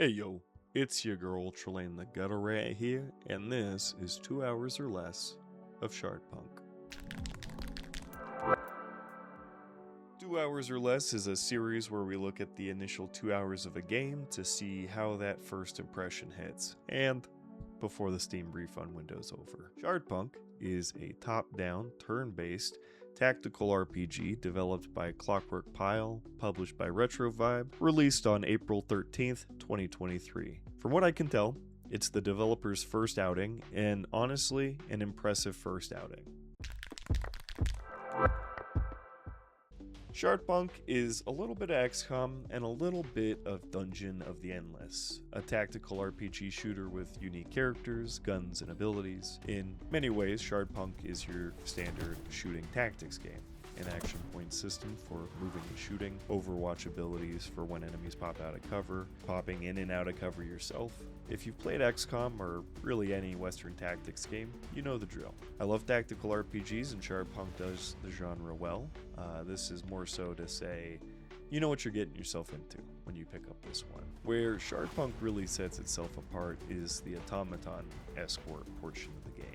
Hey yo, it's your girl Trelane the Gutter Rat here, and this is 2 hours or less of Shardpunk. 2 hours or less is a series where we look at the initial 2 hours of a game to see how that first impression hits, and before the Steam refund window's over. Shardpunk is a top-down, turn-based tactical RPG developed by Clockwork Pile, published by Retro Vibe, released on April 13th, 2023. From what I can tell, it's the developer's first outing, and honestly, an impressive first outing. Shardpunk is a little bit of XCOM and a little bit of Dungeon of the Endless, a tactical RPG shooter with unique characters, guns, and abilities. In many ways, Shardpunk is your standard shooting tactics game. An action point system for moving and shooting, overwatch abilities for when enemies pop out of cover, popping in and out of cover yourself. If you've played XCOM or really any Western tactics game, you know the drill. I love tactical RPGs and Shardpunk does the genre well. This is more so to say, you know what you're getting yourself into when you pick up this one. Where Shardpunk really sets itself apart is the automaton escort portion of the game.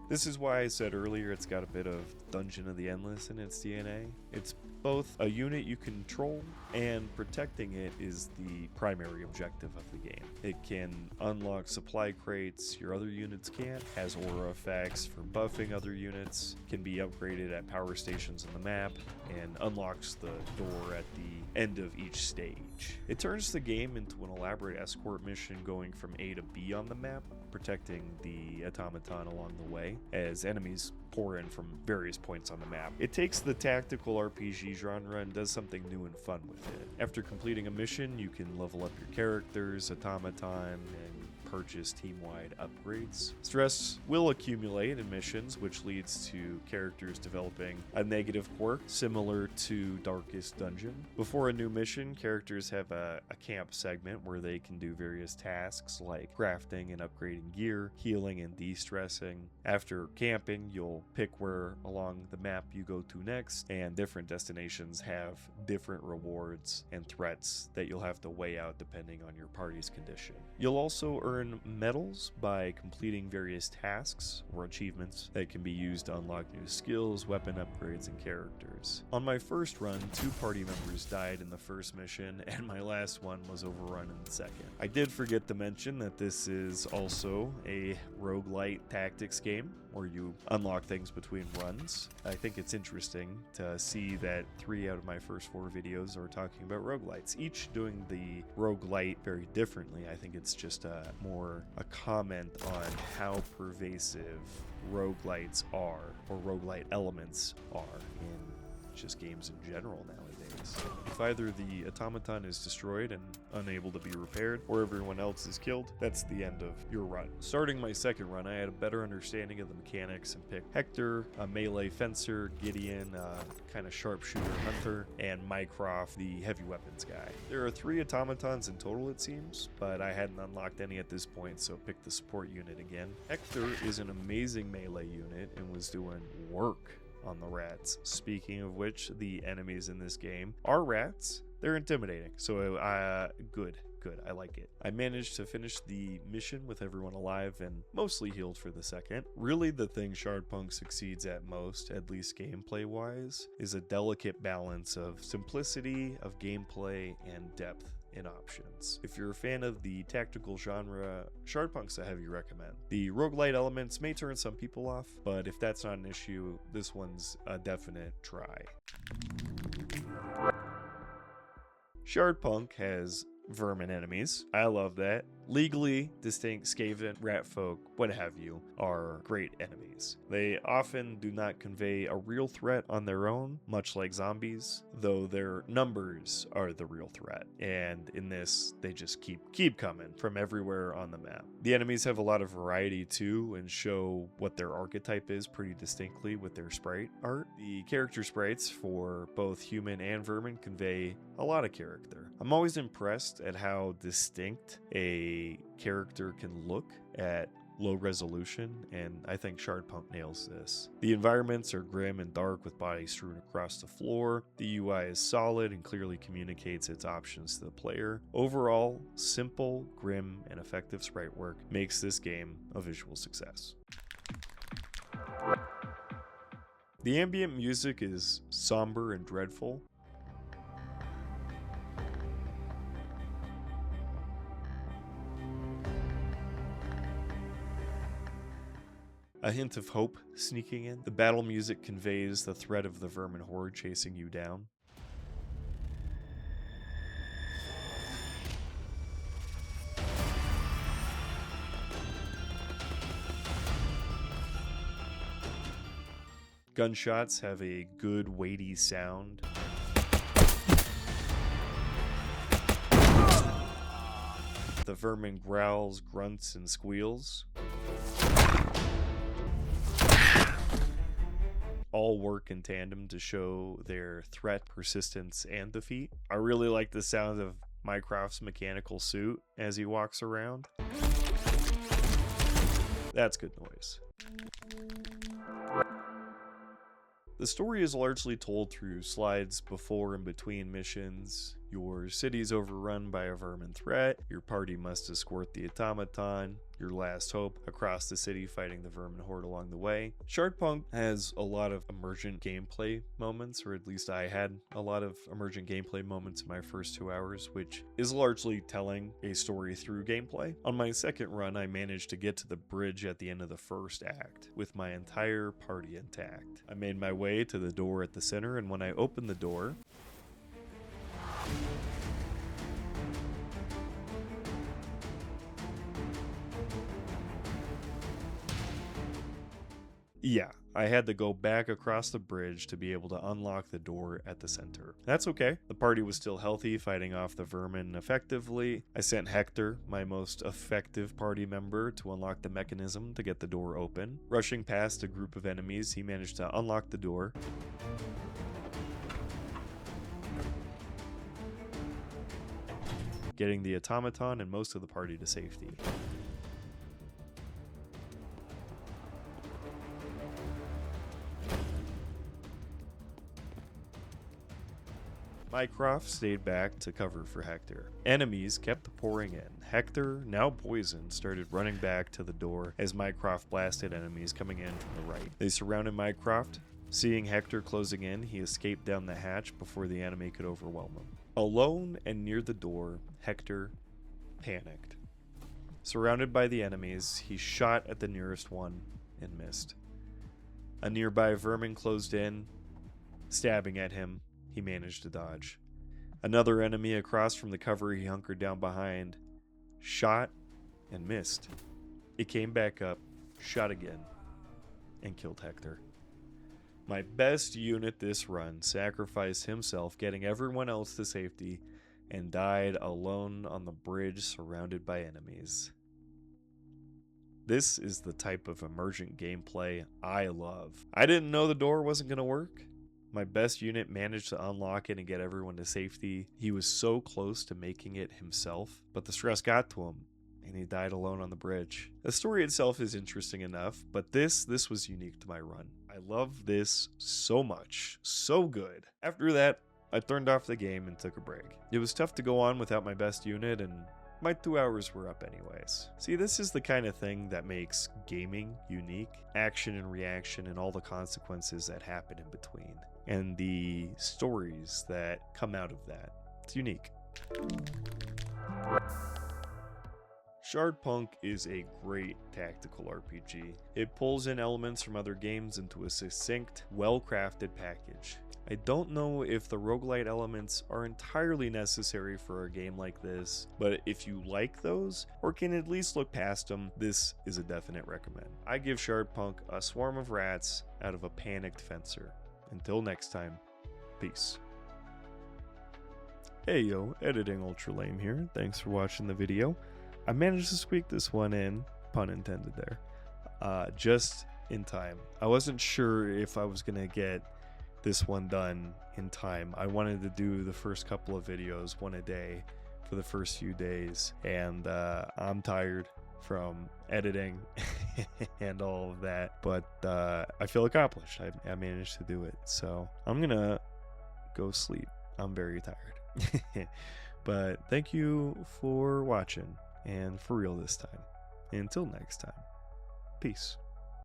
This is why I said earlier it's got a bit of Dungeon of the Endless in its DNA. It's both a unit you control, and protecting it is the primary objective of the game. It can unlock supply crates your other units can't, has aura effects for buffing other units, can be upgraded at power stations on the map, and unlocks the door at the end of each stage. It turns the game into an elaborate escort mission going from A to B on the map, protecting the automaton along the way as enemies pour in from various points on the map. It takes the tactical RPG genre and does something new and fun with it. After completing a mission, you can level up your characters, automaton, and purchase team-wide upgrades. Stress will accumulate in missions, which leads to characters developing a negative quirk similar to Darkest Dungeon. Before a new mission, characters have a camp segment where they can do various tasks like crafting and upgrading gear, healing and de-stressing. After camping, you'll pick where along the map you go to next, and different destinations have different rewards and threats that you'll have to weigh out depending on your party's condition. You'll also earn medals by completing various tasks or achievements that can be used to unlock new skills, weapon upgrades, and characters. On my first run, 2 party members died in the first mission, and my last one was overrun in the second. I did forget to mention that this is also a roguelite tactics game where you unlock things between runs. I think it's interesting to see that 3 out of my first 4 videos are talking about roguelites, each doing the roguelite very differently. I think it's just more a comment on how pervasive roguelites are, or roguelite elements are, in just games in general nowadays. If either the automaton is destroyed and unable to be repaired, or everyone else is killed, that's the end of your run. Starting my second run, I had a better understanding of the mechanics and picked Hector, a melee fencer, Gideon, a kind of sharpshooter hunter, and Mycroft, the heavy weapons guy. There are 3 automatons in total, it seems, but I hadn't unlocked any at this point, so picked the support unit again. Hector is an amazing melee unit and was doing work on the rats. Speaking of which, the enemies in this game are rats. They're intimidating, so good. I like it. I managed to finish the mission with everyone alive and mostly healed for the second. Really, the thing Shardpunk succeeds at most, at least gameplay-wise, is a delicate balance of simplicity, of gameplay, and depth in options. If you're a fan of the tactical genre, Shardpunk's a heavy recommend. The roguelite elements may turn some people off, but if that's not an issue, this one's a definite try. Shardpunk has vermin enemies. I love that. Legally distinct Skaven, rat folk, what have you, are great enemies. They often do not convey a real threat on their own, much like zombies, though their numbers are the real threat. And in this, they just keep coming from everywhere on the map. The enemies have a lot of variety too, and show what their archetype is pretty distinctly with their sprite art. The character sprites for both human and vermin convey a lot of character. I'm always impressed at how distinct a character can look at low resolution, and I think Shardpunk nails this. The environments are grim and dark with bodies strewn across the floor. The UI is solid and clearly communicates its options to the player. Overall, simple, grim, and effective sprite work makes this game a visual success. The ambient music is somber and dreadful. A hint of hope sneaking in. The battle music conveys the threat of the vermin horde chasing you down. Gunshots have a good weighty sound. The vermin growls, grunts, and squeals. All work in tandem to show their threat, persistence, and defeat. I really like the sound of Mycroft's mechanical suit as he walks around. That's good noise. The story is largely told through slides before and between missions. Your city is overrun by a vermin threat. Your party must escort the automaton, your last hope, across the city fighting the vermin horde along the way. Shardpunk has a lot of emergent gameplay moments, or at least I had a lot of emergent gameplay moments in my first 2 hours, which is largely telling a story through gameplay. On my second run, I managed to get to the bridge at the end of the first act, with my entire party intact. I made my way to the door at the center, and when I opened the door, yeah, I had to go back across the bridge to be able to unlock the door at the center. That's okay. The party was still healthy, fighting off the vermin effectively. I sent Hector, my most effective party member, to unlock the mechanism to get the door open. Rushing past a group of enemies, he managed to unlock the door. Getting the automaton and most of the party to safety. Mycroft stayed back to cover for Hector. Enemies kept pouring in. Hector, now poisoned, started running back to the door as Mycroft blasted enemies coming in from the right. They surrounded Mycroft. Seeing Hector closing in, he escaped down the hatch before the enemy could overwhelm him. Alone and near the door, Hector panicked. Surrounded by the enemies, he shot at the nearest one and missed. A nearby vermin closed in, stabbing at him. He managed to dodge. Another enemy across from the cover he hunkered down behind shot and missed. It came back up, shot again, and killed Hector. My best unit this run sacrificed himself, getting everyone else to safety, and died alone on the bridge surrounded by enemies. This is the type of emergent gameplay I love. I didn't know the door wasn't going to work. My best unit managed to unlock it and get everyone to safety. He was so close to making it himself, but the stress got to him, and he died alone on the bridge. The story itself is interesting enough, but this was unique to my run. I love this so much. So good. After that, I turned off the game and took a break. It was tough to go on without my best unit, and my 2 hours were up anyways. See, this is the kind of thing that makes gaming unique. Action and reaction and all the consequences that happen in between. And the stories that come out of that. It's unique. Shardpunk is a great tactical RPG. It pulls in elements from other games into a succinct, well-crafted package. I don't know if the roguelite elements are entirely necessary for a game like this, but if you like those, or can at least look past them, this is a definite recommend. I give Shardpunk a swarm of rats out of a panicked fencer. Until next time, peace. Hey yo, Editing Ultra Lame here. Thanks for watching the video. I managed to squeak this one in, pun intended there, just in time. I wasn't sure if I was gonna get this one done in time. I wanted to do the first couple of videos, one a day, for the first few days, and I'm tired. from editing and all of that, but I feel accomplished. I managed to do it, so I'm gonna go sleep. I'm very tired. But thank you for watching, and for real this time. Until next time, peace.